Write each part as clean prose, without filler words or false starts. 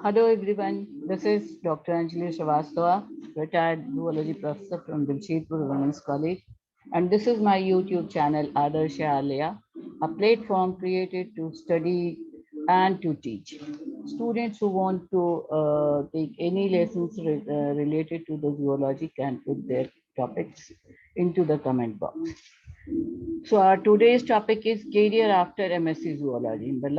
Hello everyone, this is Dr. Anjali Srivastava, retired zoology professor from Jamshedpur Women's College, and this is my YouTube channel Adarsh Alia, a platform created to study and to teach. Students who want to take any lessons related to the zoology can put their topics into the comment box. So our today's topic is career after MSc Zoology. In the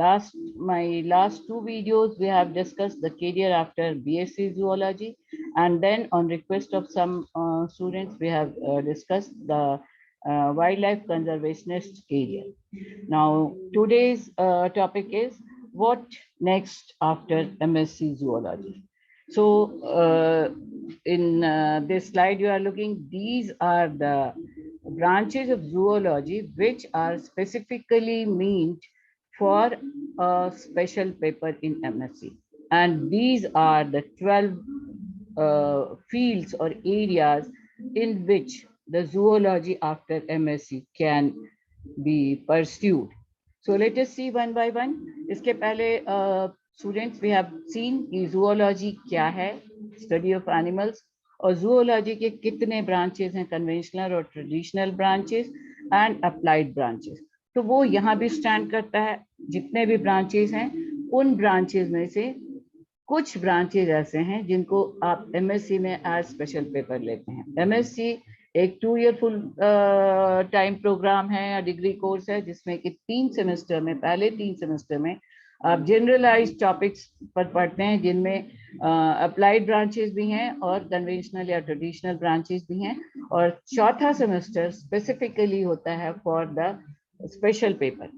my last two videos, we have discussed the career after BSc Zoology, and then on request of some students, we have discussed the wildlife conservationist career. Now today's topic is what next after MSc Zoology. So in this slide you are looking, these are the branches of zoology which are specifically meant for a special paper in MSc. And these are the 12 fields or areas in which the zoology after MSc can be pursued. So let us see one by one. इसके पहले students, we have seen कि zoology क्या है, study of animals, और zoology के कितने branches हैं, conventional और traditional branches and applied branches. तो वो यहाँ भी stand करता है, जितने भी branches हैं, उन branches में से कुछ ब्रांचेज ऐसे हैं जिनको आप एमएससी में एज स्पेशल पेपर लेते हैं। एमएससी एक 2 ईयर फुल टाइम प्रोग्राम है या डिग्री कोर्स है, जिसमें कि 3 सेमेस्टर में, पहले 3 सेमेस्टर में आप जनरलाइज टॉपिक्स पर पढ़ते हैं, जिनमें अप्लाइड ब्रांचेस भी हैं और कन्वेंशनल या ट्रेडिशनल ब्रांचेस भी हैं, और चौथा सेमेस्टर स्पेसिफिकली होता है फॉर द स्पेशल पेपर।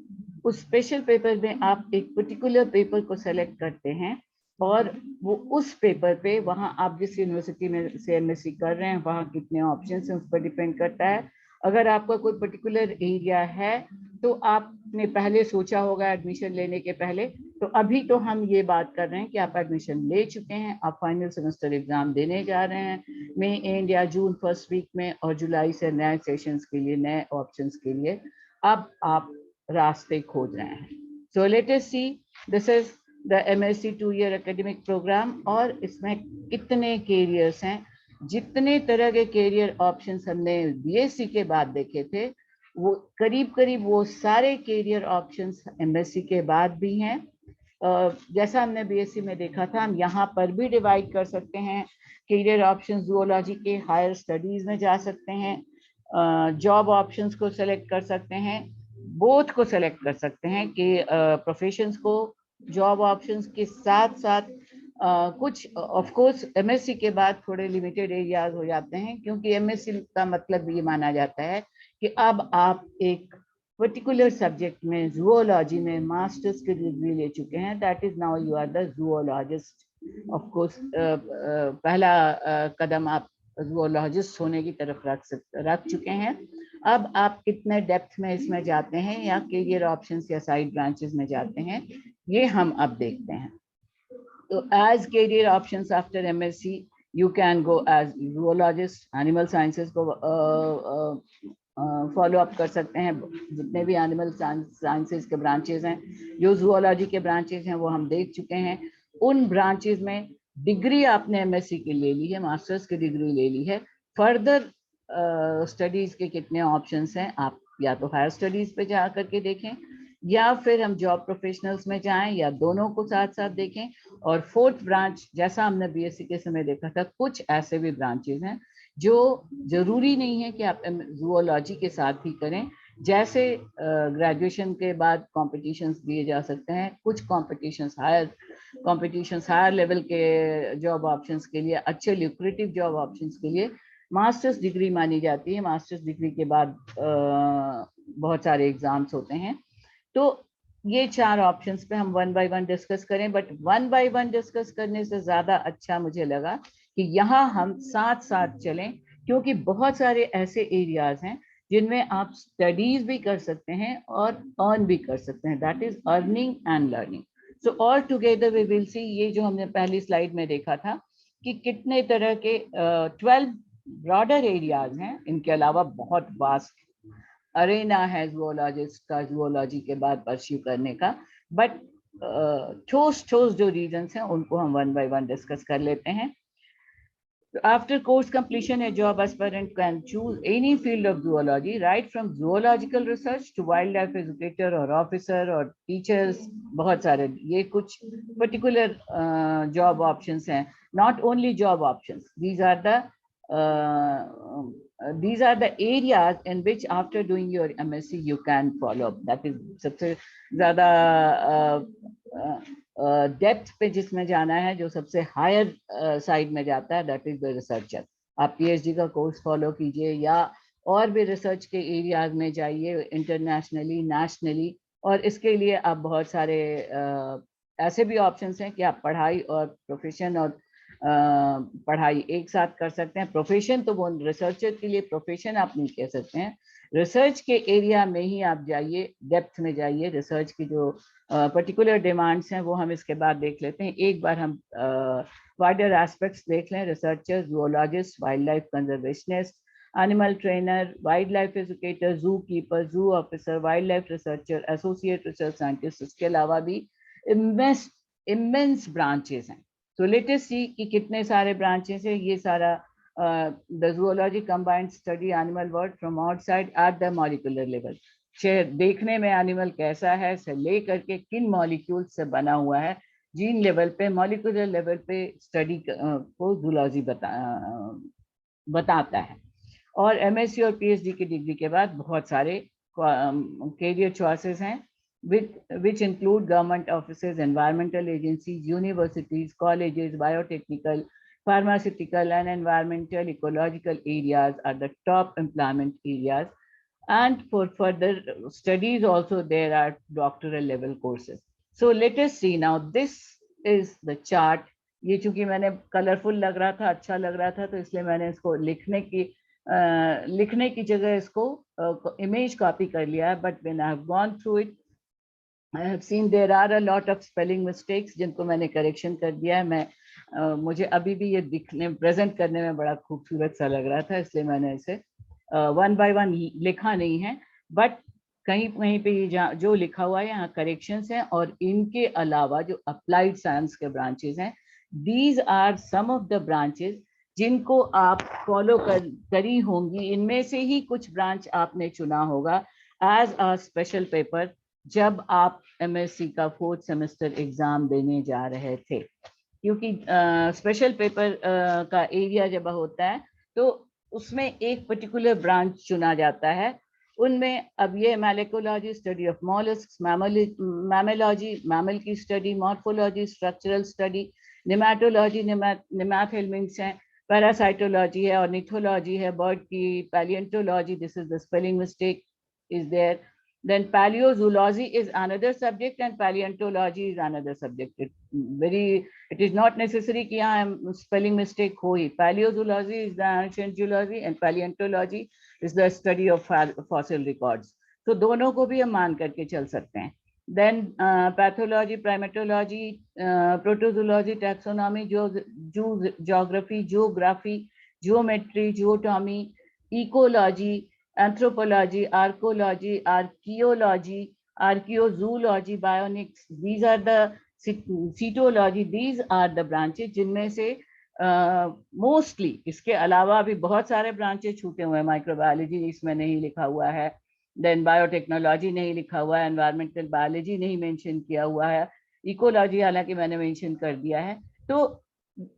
उस स्पेशल पेपर में आप एक पर्टिकुलर पेपर को सेलेक्ट करते हैं और वो उस पेपर पे, वहाँ आप जिस यूनिवर्सिटी में से एमएससी कर रहे हैं वहाँ कितने ऑप्शंस हैं उस पर डिपेंड करता है। अगर आपका कोई पर्टिकुलर एरिया है तो आपने पहले सोचा होगा एडमिशन लेने के पहले, तो अभी तो हम ये बात कर रहे हैं कि आप एडमिशन ले चुके हैं, आप फाइनल सेमेस्टर एग्जाम देने जा रहे हैं मई एंड या जून फर्स्ट वीक में, और जुलाई से नए सेशंस के लिए, नए ऑप्शंस के लिए अब आप रास्ते खोज रहे हैं। So let us see, this is the MSc 2 year academic program, और इसमें कितने कैरियर्स हैं। जितने तरह के कैरियर ऑप्शंस हमने बीएससी के बाद देखे थे, वो करीब करीब वो सारे कैरियर ऑप्शंस एमएससी के बाद भी हैं। जैसा हमने बीएससी में देखा था, हम यहाँ पर भी डिवाइड कर सकते हैं कैरियर ऑप्शंस। जूलॉजी के हायर स्टडीज में जा सकते हैं, जॉब ऑप्शंस को सेलेक्ट कर सकते हैं, बोथ को सेलेक्ट कर सकते हैं कि प्रोफेशंस को, जॉब ऑप्शंस के साथ साथ कुछ ऑफ कोर्स एमएससी के बाद थोड़े लिमिटेड एरियाज हो जाते हैं, क्योंकि एमएससी का मतलब ये माना जाता है कि अब आप एक पर्टिकुलर सब्जेक्ट में, जूलॉजी में मास्टर्स की डिग्री ले चुके हैं, that is now you are the zoologist. Of course पहला कदम आप जूलॉजिस्ट होने की तरफ रख चुके हैं। अब आप कितने डेप्थ में इसमें जाते हैं या कैरियर ऑप्शंस या साइड ब्रांचेस में जाते हैं, ये हम अब देखते हैं। तो as career options after MSc, you can go as zoologist, animal sciences को फॉलो अप कर सकते हैं। जितने भी एनिमल साइंसेस के ब्रांचेस हैं, जो जूलॉजी के ब्रांचेस हैं, वो हम देख चुके हैं। उन ब्रांचेस में डिग्री आपने एमएससी की ले ली है, मास्टर्स की डिग्री ले ली है, फर्दर स्टडीज के कितने ऑप्शंस हैं, आप या तो हायर स्टडीज पे जा करके देखें, या फिर हम जॉब प्रोफेशनल्स में जाएं, या दोनों को साथ साथ देखें। और फोर्थ ब्रांच, जैसा हमने बीएससी के समय देखा था, कुछ ऐसे भी ब्रांचेस हैं जो जरूरी नहीं है कि आप जूलॉजी के साथ ही करें। जैसे ग्रेजुएशन के बाद कॉम्पिटिशन्स दिए जा सकते हैं, कुछ कॉम्पिटिशन्स हायर लेवल के जॉब ऑप्शंस के लिए, अच्छे ल्यूक्रेटिव जॉब ऑप्शंस के लिए मास्टर्स डिग्री मानी जाती है। मास्टर्स डिग्री के बाद बहुत सारे एग्जाम्स होते हैं। तो ये 4 ऑप्शंस पे हम 1 बाय 1 डिस्कस करें, बट 1 बाय 1 डिस्कस करने से ज्यादा अच्छा मुझे लगा कि यहाँ हम साथ साथ चलें, क्योंकि बहुत सारे ऐसे एरियाज हैं जिनमें आप स्टडीज भी कर सकते हैं और अर्न भी कर सकते हैं, that is earning and learning. So all together we will see, ये जो हमने पहली स्लाइड में देखा था कि कितने तरह के 12 ब्रॉडर एरियाज हैं। इनके अलावा बहुत वास्ट अरेना है जूलॉजिस्ट का, जूलॉजी के बाद परस्यू करने का, बट ठोस ठोस जो रीजंस हैं उनको हम वन बाय वन डिस्कस कर लेते हैं. After course completion, a job aspirant can choose any field of zoology, right from zoological research to wildlife educator or officer or teachers. बहुत सारे ये कुछ particular job options हैं. Not only job options. These are the areas in which after doing your MSc you can follow. That is सबसे ज़्यादा depth पे जिसमें जाना है, जो सबसे हायर साइड में जाता है, दैट इज द रिसर्चर. आप पीएचडी का कोर्स फॉलो कीजिए या और भी रिसर्च के एरियाज में जाइए, इंटरनेशनली, नेशनली. और इसके लिए आप बहुत सारे ऐसे भी ऑप्शंस हैं कि आप पढ़ाई और प्रोफेशन और पढ़ाई एक साथ कर सकते हैं. प्रोफेशन तो वो रिसर्चर के लिए प्रोफेशन आप नहीं कह सकते हैं. रिसर्च के एरिया में ही आप जाइए, डेप्थ में जाइए. रिसर्च की जो पर्टिकुलर डिमांड्स हैं वो हम इसके बाद देख लेते हैं. एक बार हम वाइडर एस्पेक्ट्स देख लें. Researcher, zoologist, wild life conservationist, animal trainer, wild life educator, जू कीपर, जू officer, wild life researcher, associate research scientist. इसके अलावा भी इमेंस ब्रांचेस हैं. तो लेटेस्ट सी कि कितने सारे ब्रांचेस हैं. ये सारा the zoology combined study animal world from outside at the molecular level. देखने में एनिमल कैसा है से ले करके किन मॉलिक्यूल से बना हुआ है, जीन लेवल पे, मॉलिक्यूलर लेवल पे स्टडी को जूलॉजी बताता है. और एमएससी और पीएचडी की डिग्री के बाद बहुत सारे कैरियर चॉइसेस हैं, which include government offices, environmental agencies, universities, colleges, biotechnical, pharmaceutical and environmental ecological areas are the top employment areas. And for further studies also there are doctoral level courses. So let us see now. This is the chart. ये चूंकि मैंने colourful लग रहा था, अच्छा लग रहा था, तो इसलिए मैंने इसको लिखने की जगह इसको इमेज कॉपी कर लिया है. But when I have gone through it, I have seen there are a lot of spelling mistakes जिनको मैंने करेक्शन कर दिया है. मैं मुझे अभी भी ये दिखने प्रेजेंट करने में बड़ा खूबसूरत सा लग रहा था, इसलिए मैंने इसे वन बाय वन लिखा नहीं है. बट कहीं कहीं पे ये जो लिखा हुआ है यहाँ करेक्शंस हैं. और इनके अलावा जो अप्लाइड साइंस के ब्रांचेस हैं, these are some of the branches जिनको आप फॉलो करी होंगी. इनमें से ही कुछ ब्रांच आपने चुना होगा एज अ स्पेशल पेपर जब आप एमएससी का 4th सेमेस्टर एग्जाम देने जा रहे थे. क्योंकि स्पेशल पेपर का एरिया जब होता है तो उसमें एक पर्टिकुलर ब्रांच चुना जाता है. उनमें अब ये malacology, study of molluscs, mammalogy, mammal की study, morphology, structural study, nematology, nemathelminths हैं, पैरासाइटोलॉजी है, ऑर्निथोलॉजी है, बर्ड की, palaeontology, this is the spelling mistake is there. Then paleozoology is another subject and paleontology is another subject. It is not necessary कि यहाँ spelling mistake हो ही. Paleozoology is the ancient geology and paleontology is the study of fossil records. तो दोनों को भी हम मान करके चल सकते हैं. Then pathology, primatology, protozoology, taxonomy, geography, geometry, geotomy, ecology, anthropology, archaeology, archaeozoology, bionics. These are the cytology. These are the branches जिनमें से मोस्टली इसके अलावा भी बहुत सारे ब्रांचेस छूटे हुए हैं. माइक्रोबायोलॉजी इसमें नहीं लिखा हुआ है, देन बायोटेक्नोलॉजी नहीं लिखा हुआ है, एनवायरमेंटल बायोलॉजी नहीं मेंशन किया हुआ है, इकोलॉजी हालांकि मैंने मेंशन कर दिया है. तो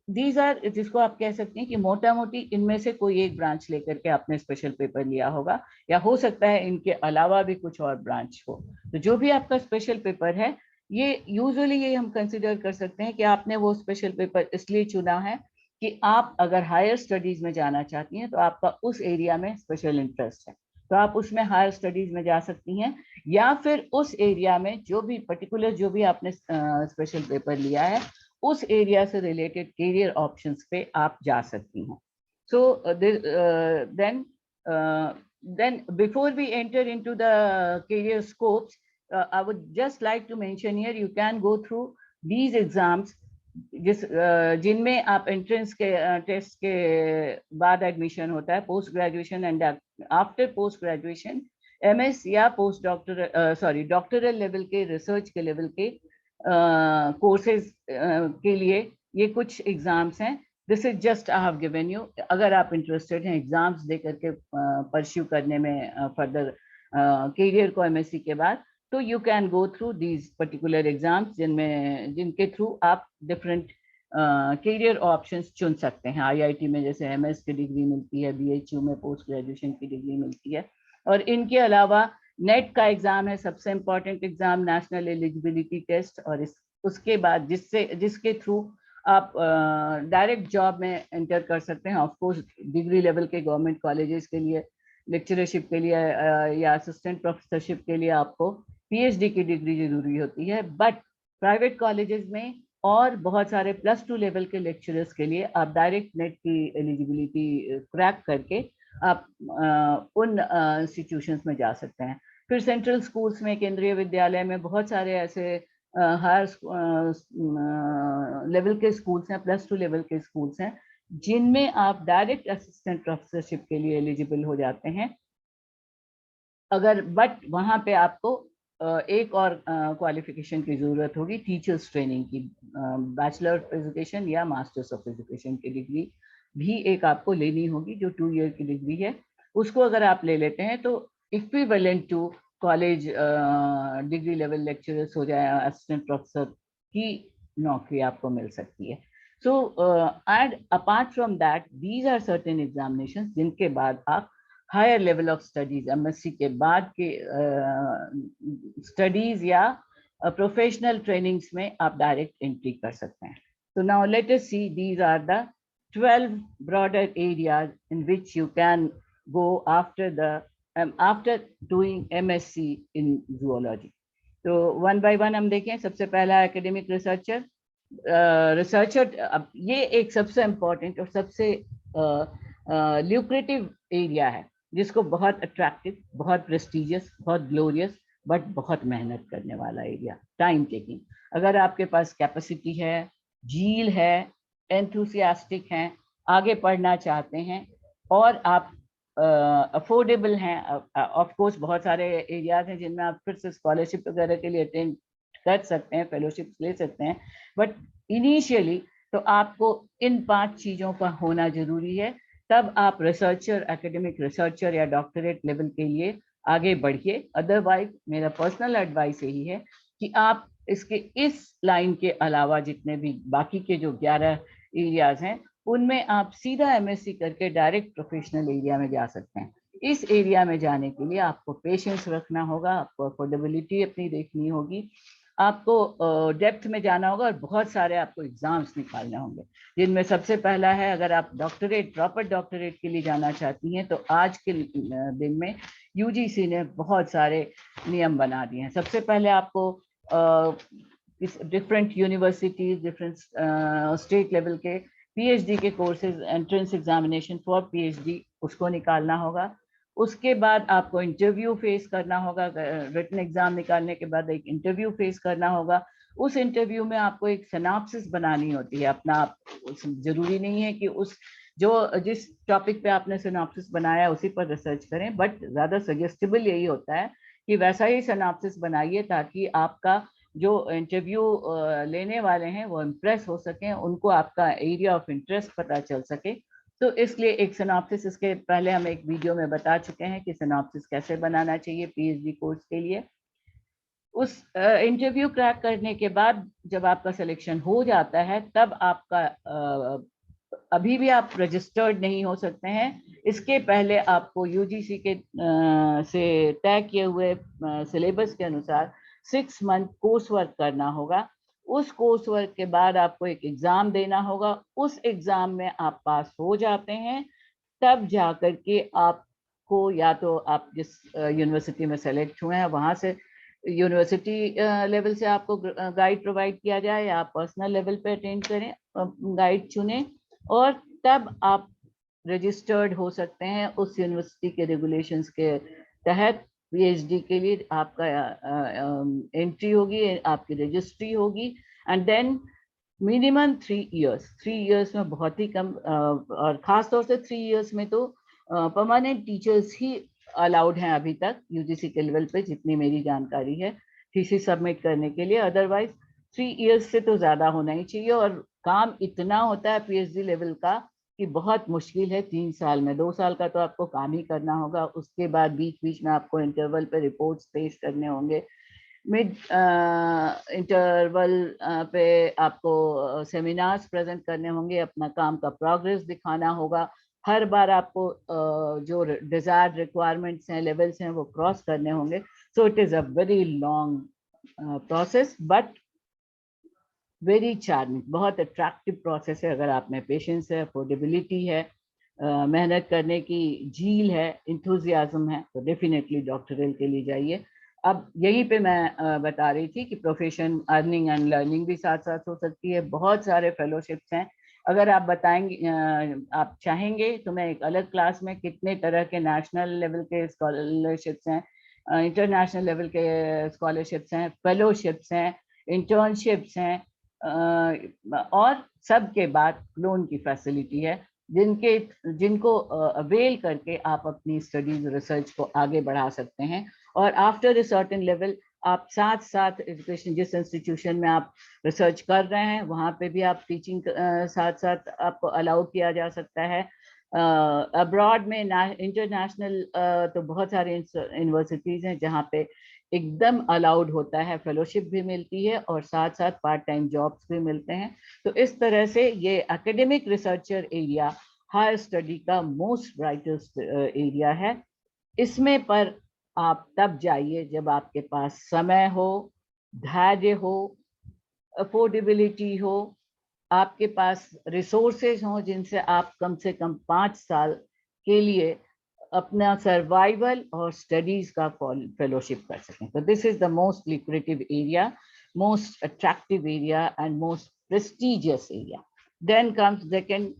दीज आर, जिसको आप कह सकते हैं कि मोटा मोटी इनमें से कोई एक ब्रांच लेकर के आपने स्पेशल पेपर लिया होगा, या हो सकता है इनके अलावा भी कुछ और ब्रांच हो. तो जो भी आपका स्पेशल पेपर है, ये यूजुअली ये हम कंसिडर कर सकते हैं कि आपने वो स्पेशल पेपर इसलिए चुना है कि आप अगर हायर स्टडीज में जाना चाहती हैं तो आपका उस एरिया में स्पेशल इंटरेस्ट है, तो आप उसमें हायर स्टडीज में जा सकती हैं. या फिर उस एरिया में जो भी पर्टिकुलर जो भी आपने स्पेशल पेपर लिया है उस एरिया से रिलेटेड कैरियर ऑप्शंस पे आप जा सकती हैं. सो then before we enter into the career scopes, I would just like to mention here, you can go through these exams जिनमें आप एंट्रेंस के टेस्ट के बाद एडमिशन होता है, post graduation and after post graduation MS या post doctoral level के, research के लेवल के कोर्सेज के लिए ये कुछ एग्जाम्स हैं. This is just I have given you. अगर आप इंटरेस्टेड हैं एग्जाम्स दे करके परस्यू करने में फर्दर करियर को एमएससी के बाद, तो you can go through these particular exams जिनके थ्रू आप डिफरेंट करियर ऑप्शंस चुन सकते हैं. आईआईटी में जैसे एमएस की डिग्री मिलती है, बीएचयू में पोस्ट ग्रेजुएशन की डिग्री मिलती है, और इनके अलावा नेट का एग्जाम है सबसे important exam, national eligibility test, और उसके बाद जिसके थ्रू आप डायरेक्ट जॉब में एंटर कर सकते हैं. ऑफ कोर्स डिग्री लेवल के गवर्नमेंट कॉलेजेस के लिए, लेक्चरशिप के लिए या असिस्टेंट प्रोफेसरशिप के लिए आपको पीएचडी की डिग्री जरूरी होती है. बट प्राइवेट कॉलेजेस में और बहुत सारे +2 लेवल के लेक्चरर्स के लिए आप डायरेक्ट नेट की एलिजिबिलिटी क्रैक करके आप उन इंस्टीट्यूशंस में जा सकते हैं. फिर सेंट्रल स्कूल्स में, केंद्रीय विद्यालय में बहुत सारे ऐसे हायर लेवल के स्कूल्स हैं, +2 लेवल के स्कूल्स हैं, जिनमें आप डायरेक्ट असिस्टेंट प्रोफेसरशिप के लिए एलिजिबल हो जाते हैं. अगर बट वहाँ पे आपको एक और क्वालिफिकेशन की जरूरत होगी, टीचर्स ट्रेनिंग की. बैचलर ऑफ एजुकेशन या मास्टर्स ऑफ एजुकेशन की डिग्री भी एक आपको लेनी होगी, जो 2 ईयर की डिग्री है. उसको अगर आप ले लेते हैं तो equivalent to college degree level lecturers हो जाए, असिस्टेंट प्रोफेसर की नौकरी आपको मिल सकती है. So and apart from that these are certain examinations जिनके बाद आप higher level of studies, MSc के बाद के स्टडीज या प्रोफेशनल ट्रेनिंग्स में आप डायरेक्ट एंट्री कर सकते हैं. So now let us see, these are the 12 broader areas in which you can go after doing MSc in zoology. तो वन बाय वन हम देखें. सबसे पहला एकेडमिक रिसर्चर. रिसर्चर अब ये एक सबसे इम्पोर्टेंट और सबसे ल्यूक्रेटिव एरिया है, जिसको बहुत अट्रैक्टिव, बहुत प्रेस्टिजियस, बहुत ग्लोरियस, बट बहुत मेहनत करने वाला एरिया, टाइम टेकिंग. अगर आपके पास कैपेसिटी है, जील है, एंथुसियास्टिक हैं, आगे पढ़ना चाहते हैं, और आप अफोर्डेबल हैं. ऑफ कोर्स बहुत सारे एरियाज हैं जिनमें आप फिर से स्कॉलरशिप वगैरह के लिए अटेंड कर सकते हैं, फेलोशिप ले सकते हैं, बट इनिशियली तो आपको इन 5 चीज़ों का होना जरूरी है. तब आप रिसर्चर, एकेडमिक रिसर्चर या डॉक्टरेट लेवल के लिए आगे बढ़िए. अदरवाइज मेरा पर्सनल एडवाइस यही है कि आप इस लाइन के अलावा जितने भी बाकी के जो 11 एरियाज हैं, उनमें आप सीधा एमएससी करके डायरेक्ट प्रोफेशनल एरिया में जा सकते हैं. इस एरिया में जाने के लिए आपको पेशेंस रखना होगा, आपको अफोर्डेबिलिटी अपनी देखनी होगी, आपको डेप्थ में जाना होगा, और बहुत सारे आपको एग्जाम्स निकालने होंगे, जिनमें सबसे पहला है, अगर आप डॉक्टरेट, प्रॉपर डॉक्टरेट के लिए जाना चाहती हैं, तो आज के दिन में यूजीसी ने बहुत सारे नियम बना दिए हैं. सबसे पहले आपको different universities, different state level के पीएचडी के courses, entrance examination for PhD, उसको निकालना होगा. उसके बाद आपको इंटरव्यू फेस करना होगा. रिटन एग्जाम निकालने के बाद एक इंटरव्यू फेस करना होगा. उस इंटरव्यू में आपको एक सिनॉप्सिस बनानी होती है अपना. जरूरी नहीं है कि जिस टॉपिक पे आपने सिनॉप्सिस बनाया उसी पर रिसर्च करें, बट ज़्यादा सजेस्टेबल यही होता है कि वैसा ही सिनॉप्सिस बनाइए, ताकि आपका जो इंटरव्यू लेने वाले हैं वो इम्प्रेस हो सकें, उनको आपका एरिया ऑफ इंटरेस्ट पता चल सके. तो इसलिए एक सिनॉप्सिस, इसके पहले हम एक वीडियो में बता चुके हैं कि सिनॉप्सिस कैसे बनाना चाहिए पीएचडी कोर्स के लिए. उस इंटरव्यू क्रैक करने के बाद जब आपका सिलेक्शन हो जाता है, तब आपका अभी भी आप रजिस्टर्ड नहीं हो सकते हैं. इसके पहले आपको यूजीसी के से तय किए हुए सिलेबस के अनुसार 6 मंथ कोर्स वर्क करना होगा. उस कोर्स वर्क के बाद आपको एक एग्जाम देना होगा. उस एग्जाम में आप पास हो जाते हैं, तब जाकर के आपको, या तो आप जिस यूनिवर्सिटी में सेलेक्ट हुए हैं वहाँ से यूनिवर्सिटी लेवल से आपको गाइड प्रोवाइड किया जाए, या आप पर्सनल लेवल पे अटेंड करें, गाइड चुनें, और तब आप रजिस्टर्ड हो सकते हैं उस यूनिवर्सिटी के रेगुलेशंस के तहत. पीएचडी के लिए आपका एंट्री होगी, आपकी रजिस्ट्री होगी, and then minimum 3 years. 3 years में बहुत ही कम, और ख़ास तौर से 3 इयर्स में तो परमानेंट टीचर्स ही अलाउड हैं अभी तक यूजीसी के लेवल पे, जितनी मेरी जानकारी है, थीसिस सबमिट करने के लिए. अदरवाइज 3 इयर्स से तो ज्यादा होना ही चाहिए, और काम इतना होता है पीएचडी लेवल का कि बहुत मुश्किल है 3 साल में। 2 साल का तो आपको काम ही करना होगा, उसके बाद बीच बीच में आपको इंटरवल पे रिपोर्ट्स पेश करने होंगे, मिड इंटरवल पे आपको सेमिनार्स प्रेजेंट करने होंगे, अपना काम का प्रोग्रेस दिखाना होगा, हर बार आपको जो डिजायर्ड रिक्वायरमेंट्स हैं, लेवल्स हैं, वो क्रॉस करने होंगे। So it is a very long process but very charming, बहुत अट्रैक्टिव प्रोसेस है। अगर आप में पेशेंस है, अफोर्डेबिलिटी है, मेहनत करने की झील है, इंथुजियाज्म है, तो डेफिनेटली डॉक्टरल के लिए जाइए। अब यहीं पे मैं बता रही थी कि प्रोफेशन, अर्निंग एंड लर्निंग भी साथ साथ हो सकती है। बहुत सारे फेलोशिप्स हैं। अगर आप बताएंगे, आप चाहेंगे तो मैं एक अलग क्लास में कितने तरह के नेशनल लेवल के स्कॉलरशिप्स हैं, इंटरनेशनल लेवल के स्कॉलरशिप्स हैं, फेलोशिप्स हैं, इंटर्नशिप्स हैं, और सबके बाद लोन की फैसिलिटी है, जिनको अवेल करके आप अपनी स्टडीज रिसर्च को आगे बढ़ा सकते हैं। और आफ्टर अ सर्टेन लेवल आप साथ साथ एजुकेशन, जिस इंस्टीट्यूशन में आप रिसर्च कर रहे हैं वहाँ पे भी आप टीचिंग साथ साथ आपको अलाउ किया जा सकता है। अब्रॉड में इंटरनेशनल तो बहुत सारे यूनिवर्सिटीज हैं जहाँ पे एकदम अलाउड होता है, फेलोशिप भी मिलती है और साथ साथ पार्ट टाइम जॉब्स भी मिलते हैं। तो इस तरह से ये academic researcher area higher study का मोस्ट ब्राइटेस्ट एरिया है। इसमें पर आप तब जाइए जब आपके पास समय हो, धैर्य हो, अफोर्डेबिलिटी हो, आपके पास रिसोर्सेज हों जिनसे आप कम से कम 5 साल के लिए अपना सर्वाइवल और स्टडीज का फेलोशिप कर सकें। तो this is the most lucrative area, most attractive area and most prestigious area. Then comes second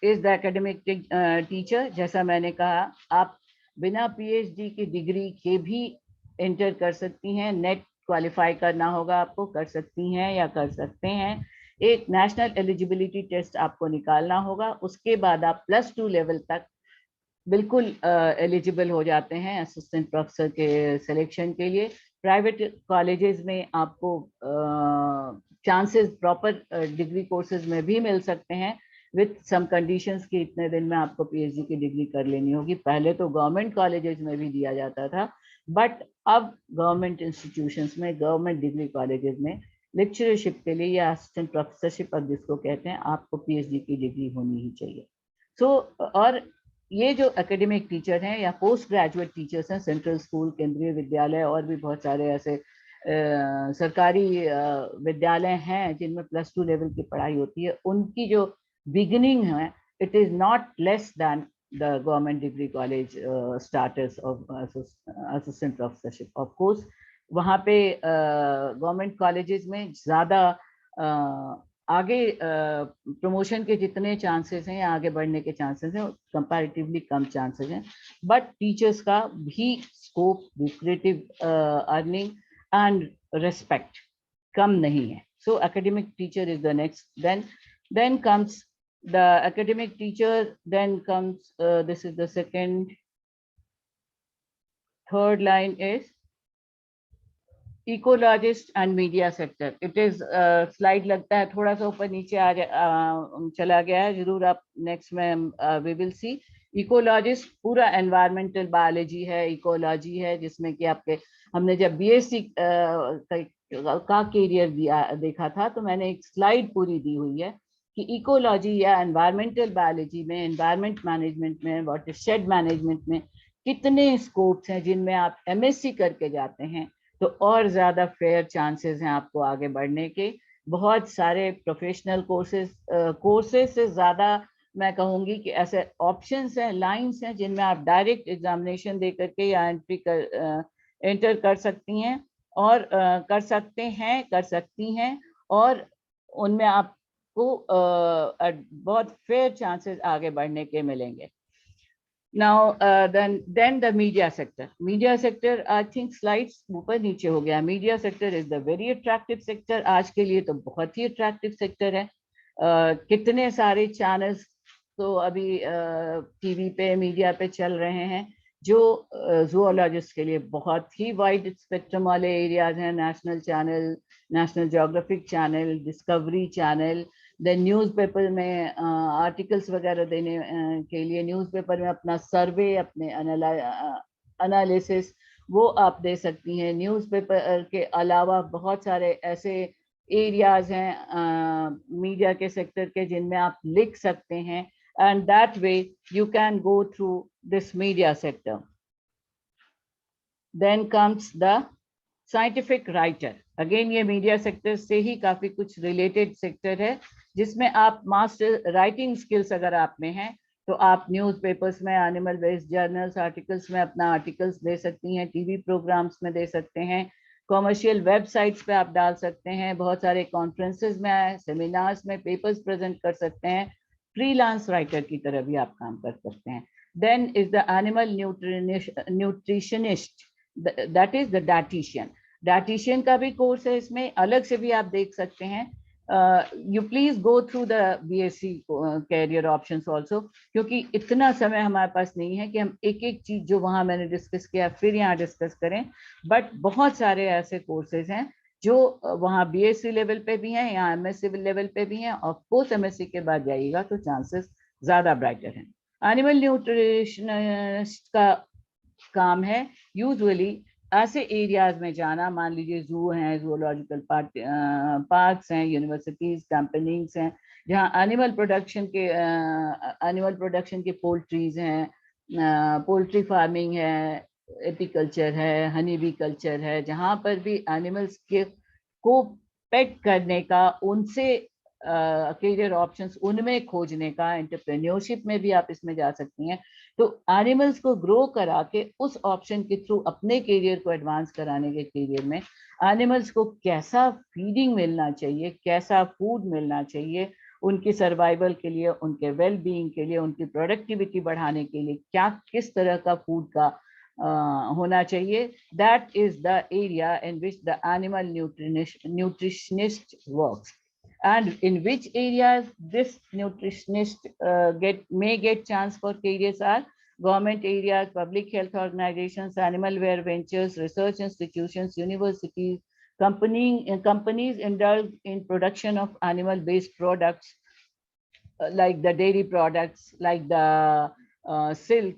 is the academic teacher. जैसा मैंने कहा, आप बिना पीएचडी की डिग्री के भी एंटर कर सकती हैं। नेट क्वालिफाई करना होगा आपको, कर सकती हैं या कर सकते हैं। एक नेशनल एलिजिबिलिटी टेस्ट आपको निकालना होगा, उसके बाद आप +2 लेवल तक बिल्कुल एलिजिबल हो जाते हैं असिस्टेंट प्रोफेसर के सिलेक्शन के लिए। प्राइवेट कॉलेजेस में आपको चांसेस प्रॉपर डिग्री कोर्सेज में भी मिल सकते हैं विथ सम कंडीशंस कि इतने दिन में आपको पीएचडी की डिग्री कर लेनी होगी। पहले तो गवर्नमेंट कॉलेजेस में भी दिया जाता था, बट अब गवर्नमेंट इंस्टीट्यूशंस में, गवर्नमेंट डिग्री कॉलेजेस में लेक्चरशिप के लिए या असिस्टेंट प्रोफेसरशिप अब जिसको कहते हैं, आपको पीएचडी की डिग्री होनी ही चाहिए। सो और ये जो एकेडमिक टीचर हैं या पोस्ट ग्रेजुएट टीचर्स हैं, सेंट्रल स्कूल, केंद्रीय विद्यालय और भी बहुत सारे ऐसे सरकारी विद्यालय हैं जिनमें +2 लेवल की पढ़ाई होती है, उनकी जो बिगिनिंग है it is not less than the government degree college starters of assistant professorship. Of course वहाँ पे गवर्नमेंट कॉलेजेस में ज़्यादा आगे प्रमोशन के जितने चांसेस हैं या आगे बढ़ने के चांसेस हैं, कंपैरेटिवली कम चांसेस हैं, बट टीचर्स का भी scope, lucrative earning and respect कम नहीं है। So academic teacher is the next. then comes the academic teacher, then comes this is the second, third line is ecologist and media sector. It is slide लगता है थोड़ा सा ऊपर नीचे चला गया है, जरूर आप नेक्स्ट में वी विल सी। इकोलॉजिस्ट पूरा एनवायरमेंटल बायोलॉजी है, इकोलॉजी है, जिसमें कि आपके हमने जब बीएससी का कैरियर देखा था तो मैंने एक स्लाइड पूरी दी हुई है कि इकोलॉजी या एनवायरमेंटल बायोलॉजी में, एनवायरमेंट मैनेजमेंट में, वाटरशेड मैनेजमेंट में कितने स्कोप्स हैं जिनमें आप एमएससी करके जाते हैं तो और ज्यादा फेयर चांसेस हैं आपको आगे बढ़ने के। बहुत सारे प्रोफेशनल कोर्सेज से ज्यादा मैं कहूंगी कि ऐसे ऑप्शंस हैं, लाइंस हैं जिनमें आप डायरेक्ट एग्जामिनेशन दे करके या एंटर कर सकती हैं और कर सकती हैं और उनमें आपको बहुत फेयर चांसेस आगे बढ़ने के मिलेंगे। Now, then the media sector. Media sector, I think slides ऊपर नीचे हो गया. Media sector is the very attractive sector. आज के लिए तो बहुत ही attractive sector है. कितने सारे channels तो अभी टीवी पे, मीडिया पे चल रहे हैं जो जूलॉजिस्ट के लिए बहुत ही वाइड स्पेक्ट्रम वाले एरियाज हैं। National channel, national geographic channel, discovery channel, then newspaper में आर्टिकल्स वगैरह देने के लिए न्यूज़पेपर में अपना सर्वे, अपने एनालिसिस वो आप दे सकती हैं। न्यूज़पेपर के अलावा बहुत सारे ऐसे एरियाज हैं मीडिया के सेक्टर के जिनमें आप लिख सकते हैं, and that way you can go through this media sector. Then comes the scientific writer. Again ये मीडिया सेक्टर से ही काफी कुछ रिलेटेड सेक्टर है, जिसमें आप मास्टर राइटिंग स्किल्स अगर आप में हैं तो आप न्यूज़पेपर्स में, एनिमल बेस्ड जर्नल्स, आर्टिकल्स में अपना आर्टिकल्स दे सकती हैं, टीवी प्रोग्राम्स में दे सकते हैं, कॉमर्शियल वेबसाइट्स पे आप डाल सकते हैं, बहुत सारे कॉन्फ्रेंसेज में, सेमिनार्स में पेपर्स प्रेजेंट कर सकते हैं, फ्रीलांस राइटर की तरह भी आप काम कर सकते हैं। Then is the animal nutritionist, that is the dietitian. Dietitian का भी कोर्स है, इसमें अलग से भी आप देख सकते हैं। You please go through the BSc career options also, क्योंकि इतना समय हमारे पास नहीं है कि हम एक एक चीज जो वहां मैंने डिस्कस किया फिर यहाँ डिस्कस करें, बट बहुत सारे ऐसे कोर्सेज हैं जो वहाँ बीएससी लेवल पे भी हैं, यहाँ एमएससी लेवल पे भी हैं, और पोस्ट एमएससी के बाद जाइएगा तो चांसेस ज्यादा ब्राइटर हैं। एनिमल न्यूट्रिशनिस्ट का काम है यूजुअली ऐसे एरियाज में जाना, मान लीजिए जू हैं, जूलॉजिकल पार्क्स हैं, यूनिवर्सिटीज, कंपनीज हैं, जहाँ एनिमल प्रोडक्शन के पोल्ट्रीज हैं, पोल्ट्री फार्मिंग है, एपीकल्चर है, हनी बी कल्चर है, जहाँ पर भी एनिमल्स के को पेट करने का, उनसे करियर ऑप्शंस उनमें खोजने का, एंटरप्रेन्योरशिप में भी आप इसमें जा सकती हैं। तो एनिमल्स को ग्रो करा के उस ऑप्शन के थ्रू अपने करियर को एडवांस कराने के करियर में एनिमल्स को कैसा फीडिंग मिलना चाहिए, कैसा फूड मिलना चाहिए, उनकी सर्वाइवल के लिए, उनके वेल बीइंग के लिए, उनकी प्रोडक्टिविटी बढ़ाने के लिए क्या किस तरह का फूड का होना चाहिए, that is the area in which the animal nutritionist works. And in which areas this nutritionist may get chance for careers are government areas, public health organizations, animal welfare ventures, research institutions, universities, companies indulge in production of animal based products, like the dairy products, like the silk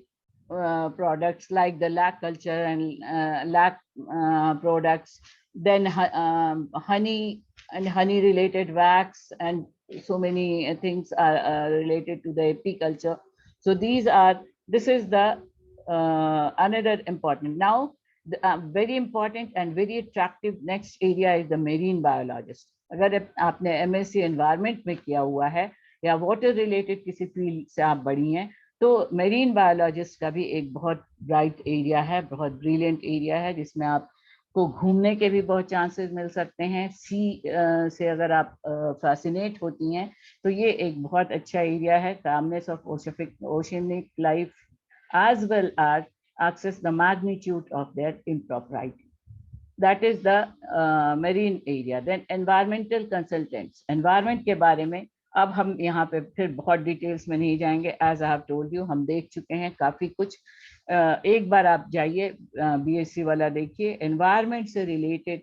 products, like the lac culture and lac products, then honey and honey related wax, and so many things are related to the apiculture. So this is the another important. Now the very important and very attractive next area is the marine biologist. अगर आपने MSc environment में किया हुआ है या water related किसी field से आप बड़ी हैं, तो मेरीन बायोलॉजिस्ट का भी एक बहुत ब्राइट एरिया है, बहुत ब्रिलियंट एरिया है, जिसमें आप को घूमने के भी बहुत चांसेस मिल सकते हैं। सी से अगर आप फैसिनेट होती हैं तो ये एक बहुत अच्छा एरिया है। Calmness of oceanic life as well as access the magnitude of their impropriety. That is the marine area. Then environmental consultants, environment के बारे में अब हम यहाँ पे फिर बहुत डिटेल्स में नहीं जाएंगे, as I have told you हम देख चुके हैं काफी कुछ। एक बार आप जाइए बीएससी वाला देखिए, एनवायरमेंट से रिलेटेड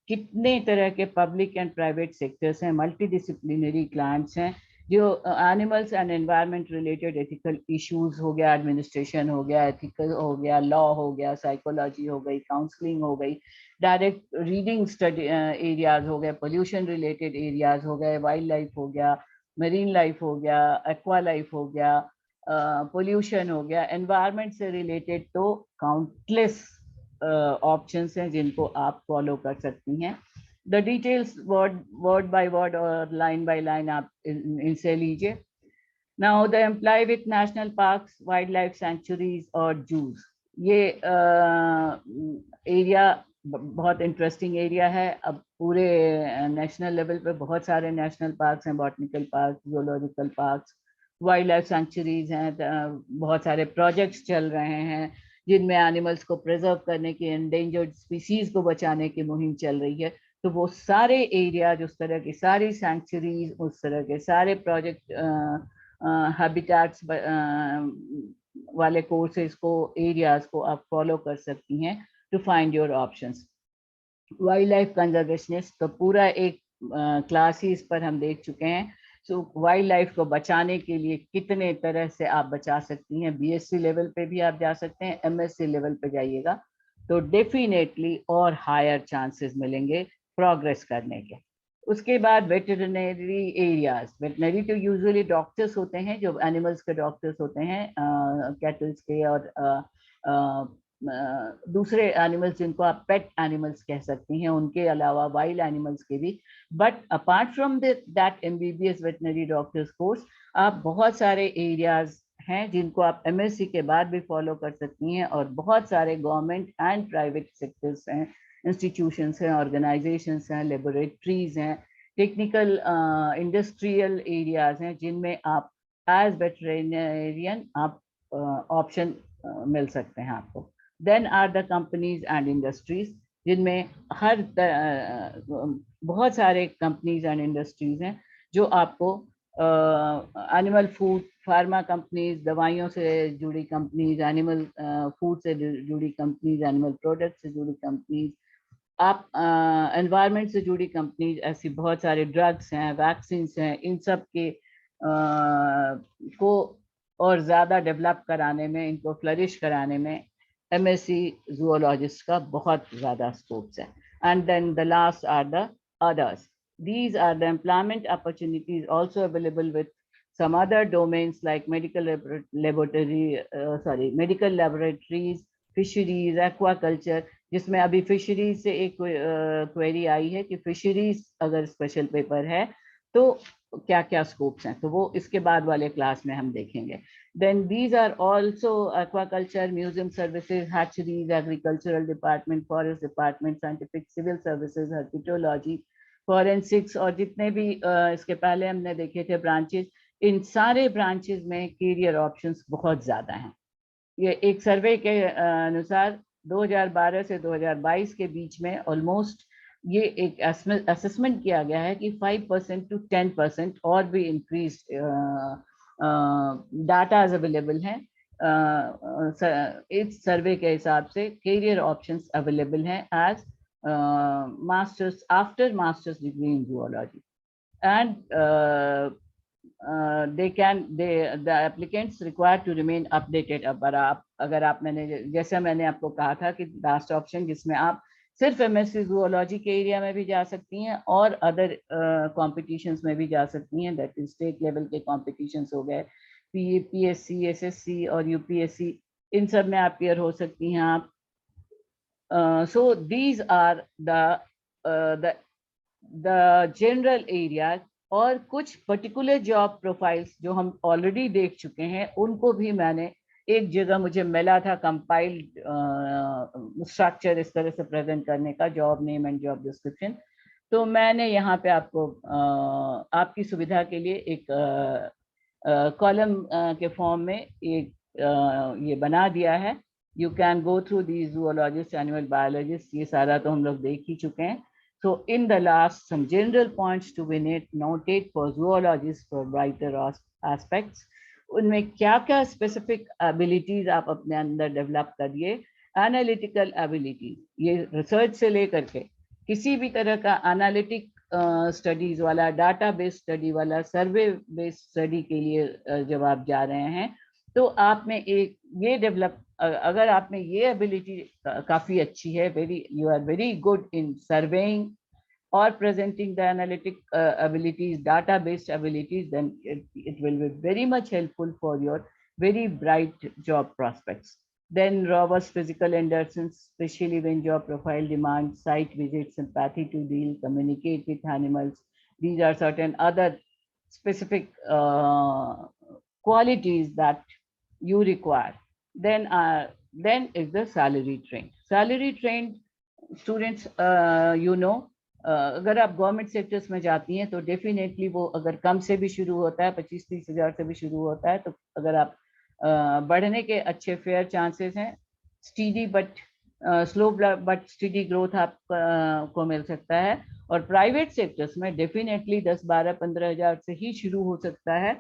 कितने तरह के पब्लिक एंड प्राइवेट सेक्टर्स हैं, मल्टी डिसिप्लिनरी क्लाइंट्स हैं, जो animals and environment related ethical issues हो गया, एडमिनिस्ट्रेशन हो गया, एथिकल हो गया, लॉ हो गया, साइकोलॉजी हो गई, काउंसलिंग हो गई, डायरेक्ट रीडिंग स्टडी एरियाज हो गए, पोल्यूशन रिलेटेड एरियाज हो गए, वाइल्ड लाइफ हो गया, मरीन लाइफ हो गया, एक्वा लाइफ हो गया, पोल्यूशन हो गया, एनवायरमेंट से रिलेटेड तो काउंटलेस ऑप्शंस हैं जिनको आप फॉलो कर सकती हैं। The details word by word और लाइन बाय लाइन आप इनसे लीजिए। Now the employ with national parks, wild life sanctuaries और जूज, ये एरिया बहुत इंटरेस्टिंग एरिया है। अब पूरे नेशनल लेवल पे बहुत सारे नेशनल पार्क्स हैं, botanical park, zoological parks, wild life centuries हैं, बहुत सारे प्रोजेक्ट्स चल रहे हैं जिनमें एनिमल्स को प्रिजर्व करने की, एंडेंजर्ड स्पीसीज को बचाने की मुहिम चल रही है। तो वो सारे एरियाज, उस तरह की सारी सेंचुरीज, उस तरह के सारे प्रोजेक्ट हैबिटेट्स वाले कोर्सेज को, एरियाज को आप फॉलो कर सकती हैं to find your options. Wild life conservationist तो पूरा एक क्लास ही इस पर हम देख चुके हैं। सो वाइल्ड लाइफ को बचाने के लिए कितने तरह से आप बचा सकती हैं, बीएससी लेवल पे भी आप जा सकते हैं, एमएससी लेवल पे जाइएगा तो डेफिनेटली और हायर चांसेस मिलेंगे प्रोग्रेस करने के। उसके बाद वेटरनरी एरियाज, वेटरनरी तो यूजुअली डॉक्टर्स होते हैं जो एनिमल्स के डॉक्टर्स होते हैं, कैटल्स के और दूसरे एनिमल्स जिनको आप पेट एनिमल्स कह सकती हैं, उनके अलावा वाइल्ड एनिमल्स के भी। But apart from that MBBS veterinary doctors course, आप बहुत सारे एरियाज हैं जिनको आप एमएससी के बाद भी फॉलो कर सकती हैं, और बहुत सारे गवर्नमेंट एंड प्राइवेट सेक्टर्स हैं, इंस्टीट्यूशंस हैं, ऑर्गेनाइजेशंस हैं, लेबोरेटरीज हैं, टेक्निकल इंडस्ट्रियल एरियाज हैं जिनमें आप एज वेटरेरियन आप ऑप्शन मिल सकते हैं आपको। Then are the companies and industries, जिनमें हर बहुत सारे कंपनीज एंड इंडस्ट्रीज हैं जो आपको एनिमल फूड, फार्मा कंपनीज, दवाइयों से जुड़ी कंपनीज, एनिमल फूड से जुड़ी कंपनीज, एनिमल प्रोडक्ट से जुड़ी कंपनीज, आप एनवायरनमेंट से जुड़ी कंपनीज, ऐसी बहुत सारे ड्रग्स हैं, वैक्सीन हैं, इन सब के को और ज़्यादा डेवलप कराने में, इनको फ्लरिश कराने में एमएससी जूलॉजिस्ट का बहुत ज़्यादा स्कोप्स है। And then the last are the others, these are the employment opportunities also available with some other domains like medical laboratories, fisheries, aquaculture, जिसमें अभी फिशरीज से एक क्वेरी आई है कि फिशरीज अगर स्पेशल पेपर है तो क्या क्या स्कोप्स हैं, तो वो इसके बाद वाले क्लास में हम देखेंगे। Then these are also aquaculture, museum services, hatcheries, agricultural department, forest department, scientific civil services, herpetology, forensics, और जितने भी इसके पहले हमने देखे थे ब्रांचेस, इन सारे ब्रांचेस में कैरियर ऑप्शंस बहुत ज़्यादा हैं। ये एक सर्वे के अनुसार 2012 से 2022 के बीच में ऑलमोस्ट ये एक असेसमेंट किया गया है कि 5% to 10% और भी इंक्रीज डाटा अवेलेबल हैं। इस सर्वे के हिसाब से कैरियर ऑप्शंस अवेलेबल हैं as masters, after master's degree in zoology, and the applicants required to remain updated। अगर आप मैंने जैसे मैंने आपको कहा था कि लास्ट ऑप्शन जिसमें आप सिर्फ एमएससी जूलॉजी के एरिया में भी जा सकती हैं और अदर कॉम्पिटिशन्स में भी जा सकती हैं, दैट इज स्टेट लेवल के कॉम्पिटिशन्स हो गए, पीएससी, एसएससी और यूपीएससी, इन सब में अपियर हो सकती हैं आप। So these are the general areas, और कुछ particular job profiles जो हम already देख चुके हैं उनको भी मैंने एक जगह मुझे मिला था compiled structure इस तरह से present करने का, job name and job description, तो मैंने यहाँ पे आपको आपकी सुविधा के लिए एक कॉलम के फॉर्म में एक ये बना दिया है। You can go through these zoologists, animal biologists, ये सारा तो हम लोग देख ही चुके हैं। So in the last, some general points to be noted for zoologists for brighter aspects, उनमें क्या क्या specific abilities आप अपने अंदर डेवलप करिए। एनालिटिकल एबिलिटी, ये रिसर्च से लेकर के किसी भी तरह का एनालिटिक स्टडीज वाला, डाटा बेस्ड स्टडी वाला, सर्वे बेस्ड स्टडी के लिए जब आप जा रहे हैं तो आप में एक ये डेवलप, अगर आप में ये एबिलिटी काफ़ी अच्छी है, you are very good in surveying or presenting the analytic abilities, data-based abilities, then it will be very much helpful for your very bright job prospects. Then robust physical endurance, especially when job profile demands site visits, sympathy to deal, communicate with animals. These are certain other specific qualities that you require. Then is the salary trained. Salary trained students, you know, अगर आप government sectors में जाती हैं तो definitely वो अगर कम से भी शुरू होता है, 25-30 हज़ार से भी शुरू होता है, तो अगर आप बढ़ने के अच्छे फेयर चांसेस हैं। Steady but slow but steady growth आपको मिल सकता है। और प्राइवेट सेक्टर्स में डेफिनेटली 10, 12, 15 हज़ार से ही शुरू हो सकता है,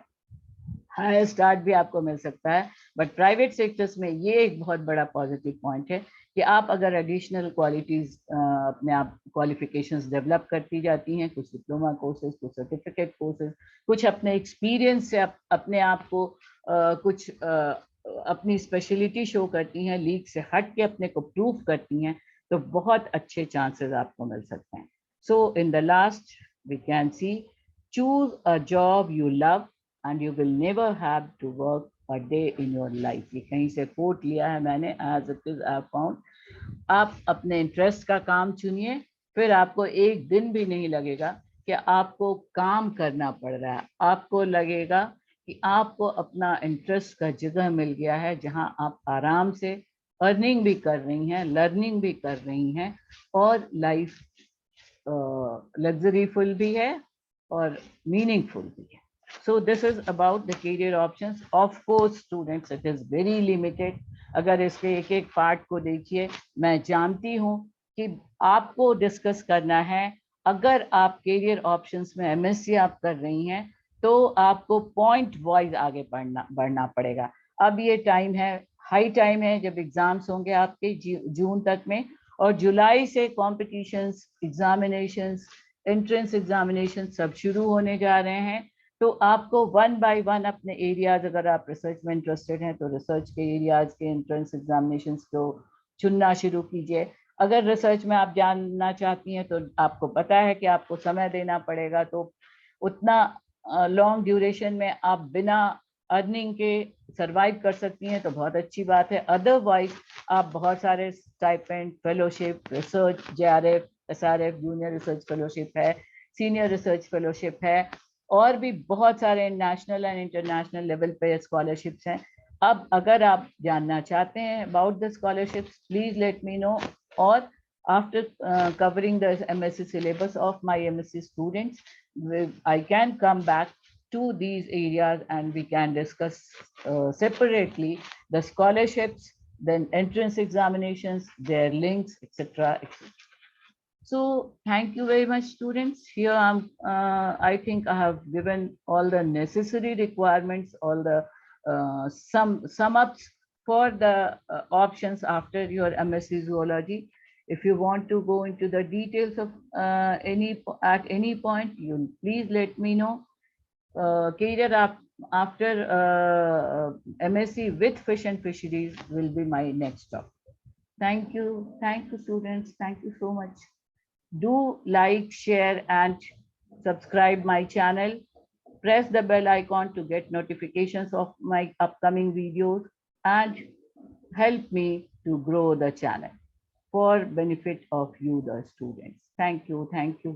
हायर स्टार्ट भी आपको मिल सकता है। बट प्राइवेट सेक्टर्स में ये एक बहुत बड़ा पॉजिटिव पॉइंट है कि आप अगर एडिशनल क्वालिटीज अपने आप क्वालिफिकेशंस डेवलप करती जाती हैं, कुछ डिप्लोमा कोर्सेज, कुछ सर्टिफिकेट कोर्सेज, कुछ अपने एक्सपीरियंस से अपने आप को कुछ अपनी स्पेशलिटी शो करती हैं, लीग से हट के अपने को प्रूव करती हैं, तो बहुत अच्छे चांसेस आपको मिल सकते हैं। So in the last we can see, choose a job you love and you will never have to work a day in your life. ये कहीं से कोट लिया है मैंने, as it is I found. आप अपने इंटरेस्ट का काम चुनिए, फिर आपको एक दिन भी नहीं लगेगा कि आपको काम करना पड़ रहा है। आपको लगेगा कि आपको अपना इंटरेस्ट का जगह मिल गया है, जहां आप आराम से अर्निंग भी कर रही हैं, लर्निंग भी कर रही हैं, और लाइफ लग्जरीफुल भी है और मीनिंगफुल भी है। So this is about the career options. Of course, students, it is very limited. अगर इसके एक एक पार्ट को देखिए, मैं जानती हूँ कि आपको डिस्कस करना है। अगर आप करियर ऑप्शंस में एमएससी आप कर रही हैं, तो आपको पॉइंट वाइज आगे बढ़ना पड़ेगा। अब ये टाइम है, हाई टाइम है, जब एग्जाम्स होंगे आपके जून तक में, और जुलाई से कॉम्पिटिशन्स, एग्जामिनेशंस, एंट्रेंस एग्जामिनेशन सब शुरू होने जा रहे हैं। तो आपको वन बाय वन अपने एरियाज, अगर आप रिसर्च में इंटरेस्टेड हैं तो रिसर्च के एरियाज के एंट्रेंस एग्जामिनेशंस को चुनना शुरू कीजिए। अगर रिसर्च में आप जानना चाहती हैं तो आपको पता है कि आपको समय देना पड़ेगा, तो उतना लॉन्ग ड्यूरेशन में आप बिना अर्निंग के सरवाइव कर सकती हैं तो बहुत अच्छी बात है। अदरवाइज आप बहुत सारे stipend, fellowship, research, JRF, SRF, junior research fellowship है, सीनियर रिसर्च फेलोशिप है, और भी बहुत सारे नेशनल एंड इंटरनेशनल लेवल पे स्कॉलरशिप्स हैं। अब अगर आप जानना चाहते हैं about the scholarships, please let me know, और after covering the MSc syllabus of my MSc students, I can come back to these areas and we can discuss separately the scholarships, then entrance examinations, their links, etc. So thank you very much, students. Here I think I have given all the necessary requirements, all the sum ups for the options after your MSc Zoology. If you want to go into the details of at any point, you please let me know. Career after MSc with fish and fisheries will be my next topic. Thank you, students. Thank you so much. Do like, share, and subscribe my channel. Press the bell icon to get notifications of my upcoming videos, and help me to grow the channel for benefit of you, the students. Thank you. Thank you.